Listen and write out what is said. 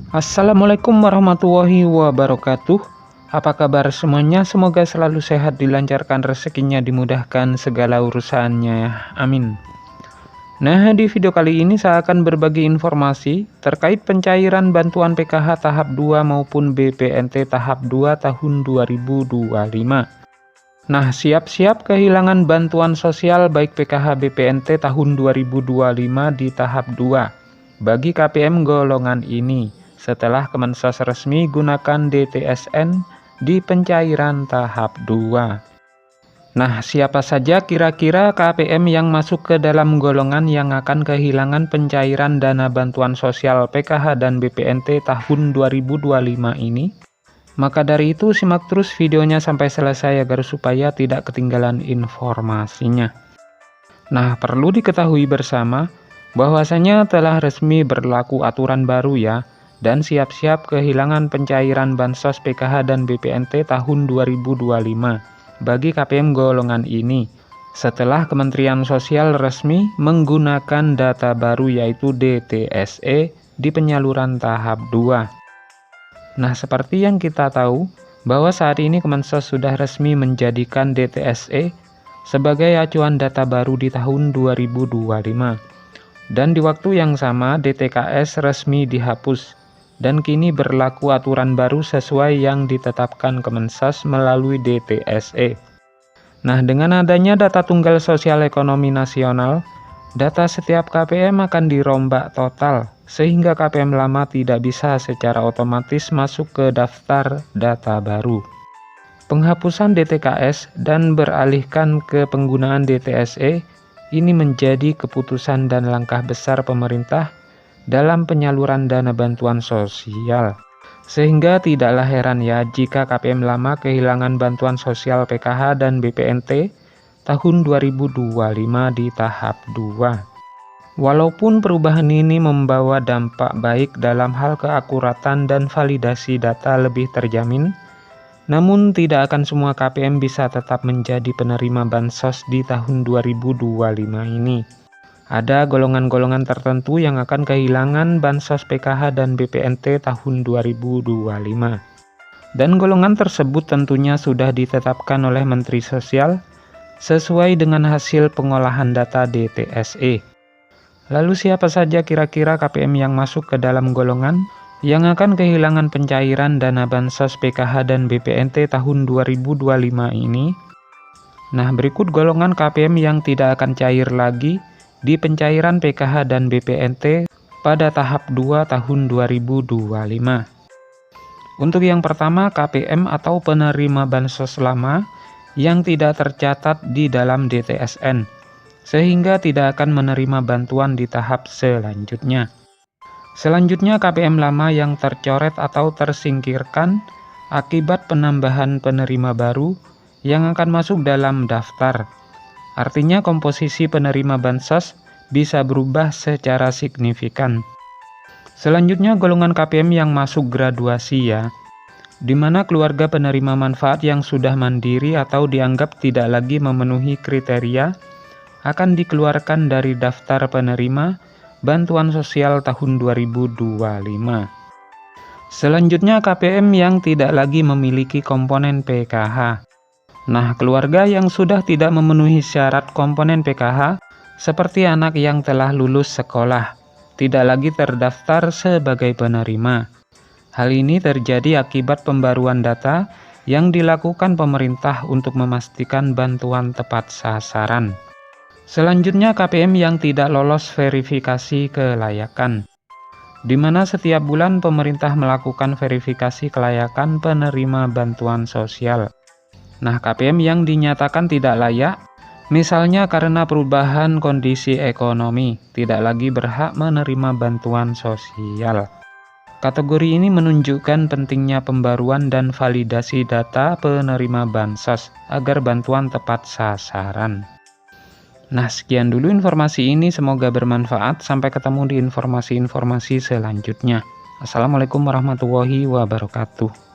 Assalamualaikum warahmatullahi wabarakatuh. Apa kabar semuanya? Semoga selalu sehat, dilancarkan rezekinya, dimudahkan segala urusannya. Amin. Nah, di video kali ini saya akan berbagi informasi terkait pencairan bantuan PKH tahap 2 maupun BPNT tahap 2 tahun 2025. Nah, siap-siap kehilangan bantuan sosial baik PKH BPNT tahun 2025 di tahap 2 bagi KPM golongan ini, setelah Kemensos resmi gunakan DTSN di pencairan tahap 2. Nah, siapa saja kira-kira KPM yang masuk ke dalam golongan yang akan kehilangan pencairan dana bantuan sosial PKH dan BPNT tahun 2025 ini? Maka dari itu simak terus videonya sampai selesai agar supaya tidak ketinggalan informasinya. Nah, perlu diketahui bersama bahwasanya telah resmi berlaku aturan baru ya, dan siap-siap kehilangan pencairan Bansos PKH dan BPNT tahun 2025 bagi KPM golongan ini setelah Kementerian Sosial resmi menggunakan data baru yaitu DTSE di penyaluran tahap 2. Nah, seperti yang kita tahu bahwa saat ini Kemensos sudah resmi menjadikan DTSE sebagai acuan data baru di tahun 2025. Dan di waktu yang sama DTKS resmi dihapus dan kini berlaku aturan baru sesuai yang ditetapkan Kemensos melalui DTSE. Nah, dengan adanya data tunggal sosial ekonomi nasional, data setiap KPM akan dirombak total sehingga KPM lama tidak bisa secara otomatis masuk ke daftar data baru. Penghapusan DTKS dan beralihkan ke penggunaan DTSE ini menjadi keputusan dan langkah besar pemerintah dalam penyaluran dana bantuan sosial. Sehingga tidaklah heran ya jika KPM lama kehilangan bantuan sosial PKH dan BPNT tahun 2025 di tahap 2. Walaupun perubahan ini membawa dampak baik dalam hal keakuratan dan validasi data lebih terjamin, namun tidak akan semua KPM bisa tetap menjadi penerima Bansos di tahun 2025 ini. Ada golongan-golongan tertentu yang akan kehilangan Bansos PKH dan BPNT tahun 2025. Dan golongan tersebut tentunya sudah ditetapkan oleh Menteri Sosial sesuai dengan hasil pengolahan data DTSE. Lalu siapa saja kira-kira KPM yang masuk ke dalam golongan yang akan kehilangan pencairan dana Bansos PKH dan BPNT tahun 2025 ini? Nah, berikut golongan KPM yang tidak akan cair lagi di pencairan PKH dan BPNT pada tahap 2 tahun 2025. Untuk yang pertama, KPM atau penerima Bansos lama yang tidak tercatat di dalam DTSN, sehingga tidak akan menerima bantuan di tahap selanjutnya. Selanjutnya, KPM lama yang tercoret atau tersingkirkan akibat penambahan penerima baru yang akan masuk dalam daftar. Artinya komposisi penerima Bansos bisa berubah secara signifikan. Selanjutnya, golongan KPM yang masuk graduasi ya, di mana keluarga penerima manfaat yang sudah mandiri atau dianggap tidak lagi memenuhi kriteria akan dikeluarkan dari daftar penerima bantuan sosial tahun 2025. Selanjutnya, KPM yang tidak lagi memiliki komponen PKH. Nah, keluarga yang sudah tidak memenuhi syarat komponen PKH seperti anak yang telah lulus sekolah tidak lagi terdaftar sebagai penerima. Hal ini terjadi akibat pembaruan data yang dilakukan pemerintah untuk memastikan bantuan tepat sasaran. Selanjutnya, KPM yang tidak lolos verifikasi kelayakan, di mana setiap bulan pemerintah melakukan verifikasi kelayakan penerima bantuan sosial. Nah, KPM yang dinyatakan tidak layak, misalnya karena perubahan kondisi ekonomi, tidak lagi berhak menerima bantuan sosial. Kategori ini menunjukkan pentingnya pembaruan dan validasi data penerima Bansos agar bantuan tepat sasaran. Nah, sekian dulu informasi ini, semoga bermanfaat. Sampai ketemu di informasi-informasi selanjutnya. Assalamualaikum warahmatullahi wabarakatuh.